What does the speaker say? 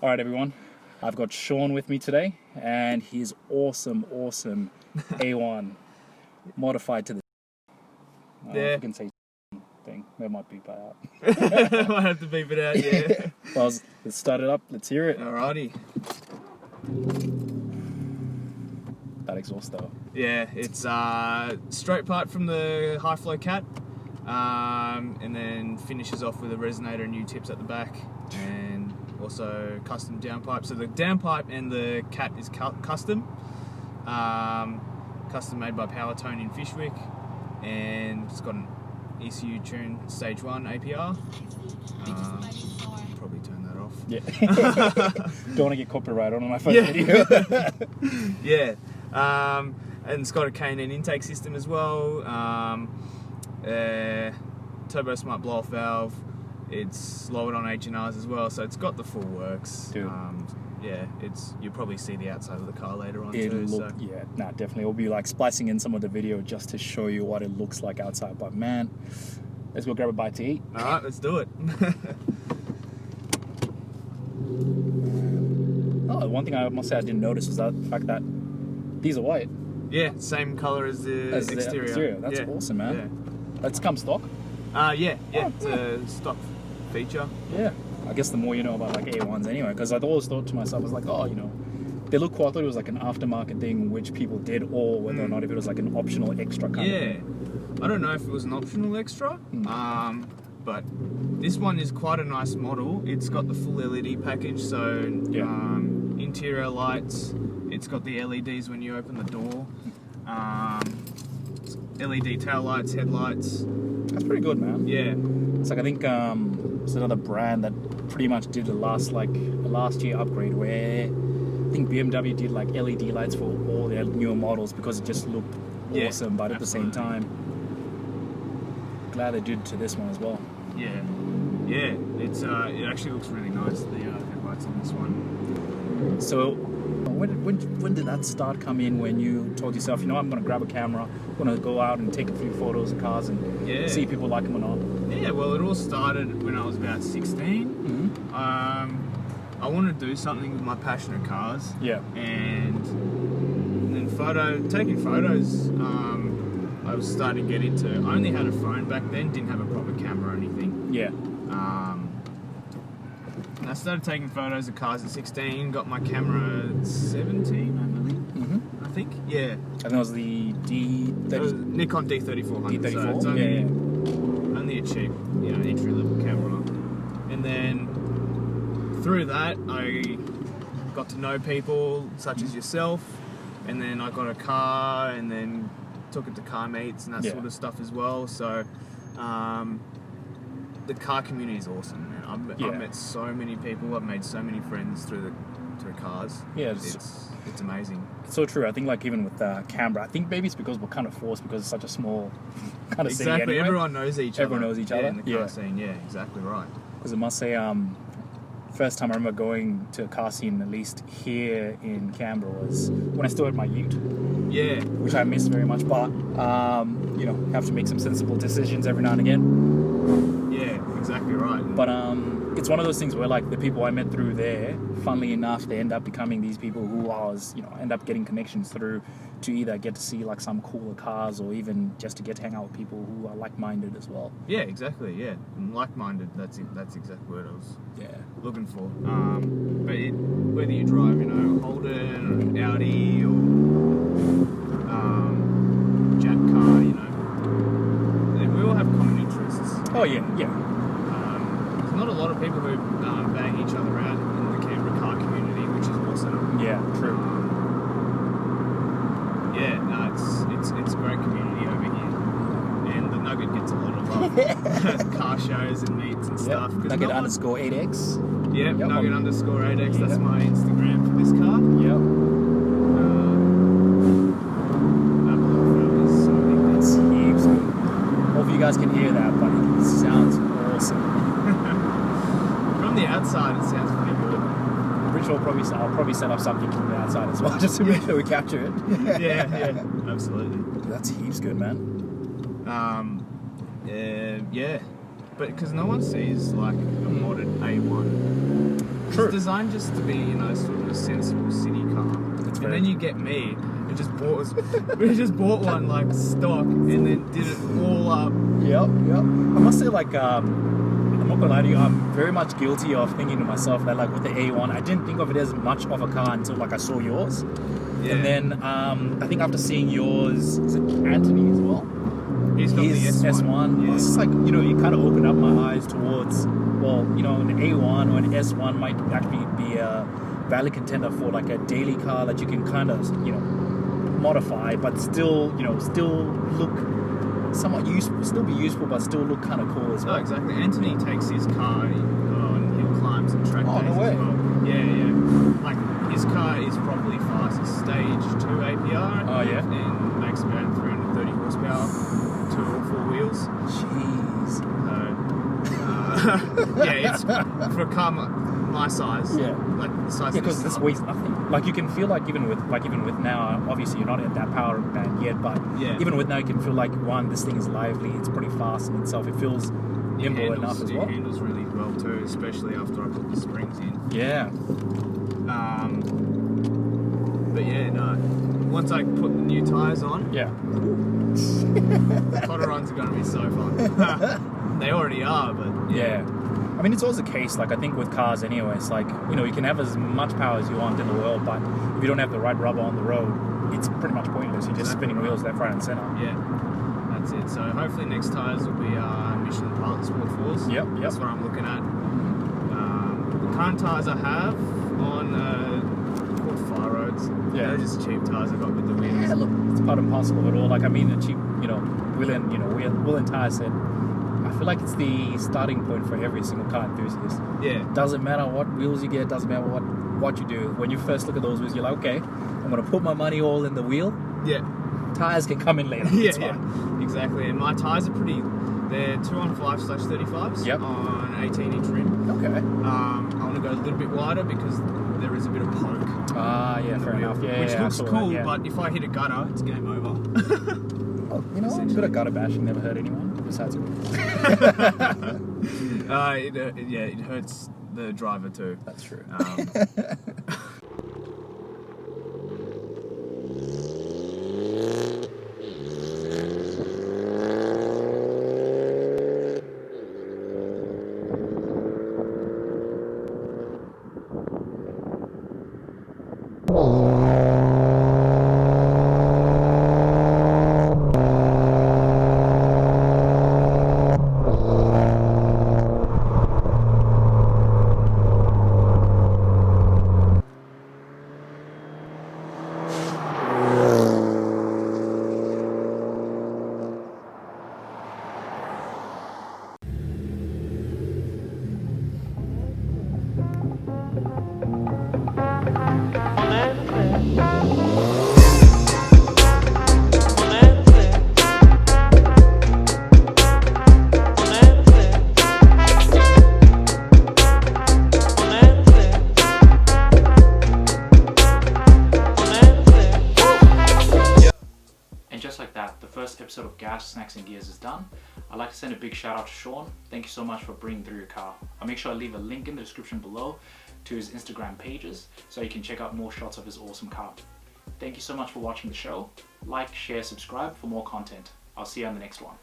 All right, everyone. I've got Sean with me today, and his awesome A1 modified to the. Yeah. You can say thing. That might beep out. Might have to beep it out, yeah. Well, let's start it up. Let's hear it. Alrighty. That exhaust though. Yeah, it's straight part from the high flow cat, and then finishes off with a resonator and U-tips at the back, and also custom downpipe. So the downpipe and the cat is custom made by Powertone in Fishwick, and it's got an ECU tune stage 1 APR. Probably turn that off. Yeah. Don't want to get copyrighted on my first video. Yeah. And it's got a K&N intake system as well. Turbo smart blow-off valve. It's lowered on H&Rs as well, so it's got the full works. Dude. Yeah, you'll probably see the outside of the car later on Yeah, definitely. We'll be like splicing in some of the video just to show you what it looks like outside. But man, let's go grab a bite to eat. All right, let's do it. Oh, one thing I must say I didn't notice was the fact that these are white. Yeah, same color as the exterior. That's awesome, man. Yeah. That's come stock. It's a stock feature. Yeah. I guess the more you know about like A1s anyway, because I'd always thought to myself, I was like, oh, they look cool. I thought it was like an aftermarket thing which people did, or whether or not if it was like an optional extra kind of thing. I don't know if it was an optional extra, but this one is quite a nice model. It's got the full LED package, so interior lights. It's got the LEDs when you open the door. LED tail lights, headlights. That's pretty good, man. Yeah. It's like I think it's another brand that pretty much did a last year upgrade where I think BMW did like LED lights for all their newer models because it just looked awesome, but at the same time, glad they did to this one as well. Yeah. It's it actually looks really nice, the headlights on this one. So when did that start come in when you told yourself, I'm going to grab a camera, I'm going to go out and take a few photos of cars and see if people like them or not? Yeah, well, it all started when I was about 16. Mm-hmm. I wanted to do something with my passion of cars. Yeah. And then taking photos, I was starting to get into. I only had a phone back then, didn't have a proper camera or anything. Yeah. And I started taking photos of cars at 16, got my camera at 17, I believe. Mm-hmm. I think, yeah. I think it was the Nikon D3400. D34? So it's only a cheap, entry-level camera. And then through that, I got to know people such as yourself, and then I got a car, and then took it to car meets and that sort of stuff as well. So the car community is awesome, man. I've met so many people. I've made so many friends through cars. Yeah, it's amazing. It's so true. I think like even with Canberra, I think maybe it's because we're kind of forced because it's such a small kind of city anyway. Everyone knows each other. Everyone knows each other in the car scene. Yeah, exactly right. Because I must say, first time I remember going to a car scene, at least here in Canberra, was when I still had my ute. Yeah. Which I miss very much, but have to make some sensible decisions every now and again. Yeah, exactly right. But it's one of those things where like the people I met through there, funnily enough, they end up becoming these people who I was, end up getting connections through to either get to see like some cooler cars or even just to get to hang out with people who are like-minded as well. Yeah, exactly. Yeah, and like-minded. That's exactly what I was looking for. But whether you drive, Holden or an Audi or Jap car, we all have common interests. Oh yeah. There's not a lot of people who bang each other out in the Canberra car community, which is awesome. Yeah, true. It's a great community over here, and the Nugget gets a lot of love. Car shows and meets and stuff. Nugget _8X. Yep, Nugget _8X. That's my Instagram for this car. Yep. That's heaps. Hope you guys can hear that, but it sounds awesome. From the outside, it sounds pretty good. Pretty sure I'll probably set up something from the outside as well, just to make sure we capture it. yeah, absolutely. That's heaps good, man. but because no one sees like a modded A1. True. It's designed just to be, you know, sort of a sensible city car. That's and very then you get me, who just bought, we just bought one like stock, and then did it all up. Yep. I must say, like, I'm not gonna lie to you, I'm very much guilty of thinking to myself that, like, with the A1, I didn't think of it as much of a car until, like, I saw yours. Yeah. And then, I think after seeing yours, is it Anthony as well? He's got His the S1. S1. Yeah. It's just like, you know, it kind of opened up my eyes towards, well, you know, an A1 or an S1 might actually be a valid contender for like a daily car that you can kind of, you know, modify, but still, you know, still look somewhat useful, still be useful, but still look kind of cool as well. Oh, exactly. Anthony takes his car on hill climbs and track Oh, days no way. as well. Yeah. Like, his car is probably fast as stage 2 APR. Oh, yeah? And makes about 330 horsepower, 2 or 4 wheels. Jeez. Yeah, it's for a car my size. Yeah. Like the size Yeah, of because this car. weighs nothing. Like you can feel like even with now, obviously you're not at that power band yet, but Yeah. even with now you can feel like one, this thing is lively, it's pretty fast in itself. It feels nimble enough as well. It handles really well too, especially after I put the springs in. Yeah. But yeah, no. Once I put the new tyres on, Yeah. Potter runs are going to be so fun. They already are, but Yeah. I mean, it's always the case, like, I think with cars anyway, it's like, you know, you can have as much power as you want in the world, but if you don't have the right rubber on the road, it's pretty much pointless. You're just spinning wheels left, right, and center. yeah, that's it. So hopefully next tyres will be Michelin Pilot Sport 4s. Yep. That's what I'm looking at. The current tyres I have on called fire roads. Yeah. They're just cheap tyres I got with the wheels. Yeah, look, it's part and parcel of it all. Like, I mean, the cheap, you know, wheel and tire set, I feel like it's the starting point for every single car enthusiast. Yeah. Doesn't matter what wheels you get, doesn't matter what you do. When you first look at those wheels, you're like, okay, I'm going to put my money all in the wheel. Yeah. Tires can come in later. Yeah, It's fine. exactly. And my tyres are they're 215/35s Yep. on 18-inch rim. Okay. I want to go a little bit wider because there is a bit of poke. Ah, yeah, in the fair wheel, enough. Yeah, which yeah, I looks saw cool, that, yeah. but if I hit a gutter, it's game over. Oh, you know, a bit of gutter bashing never hurt anyone. Besides it. It hurts the driver too. That's true. And just like that, the first episode of Gas, Snacks and Gears is done. I'd like to send a big shout out to Sean. Thank you so much for bringing through your car. I'll make sure I leave a link in the description below to his Instagram pages so you can check out more shots of his awesome car. Thank you so much for watching the show. Like, share, subscribe for more content. I'll see you on the next one.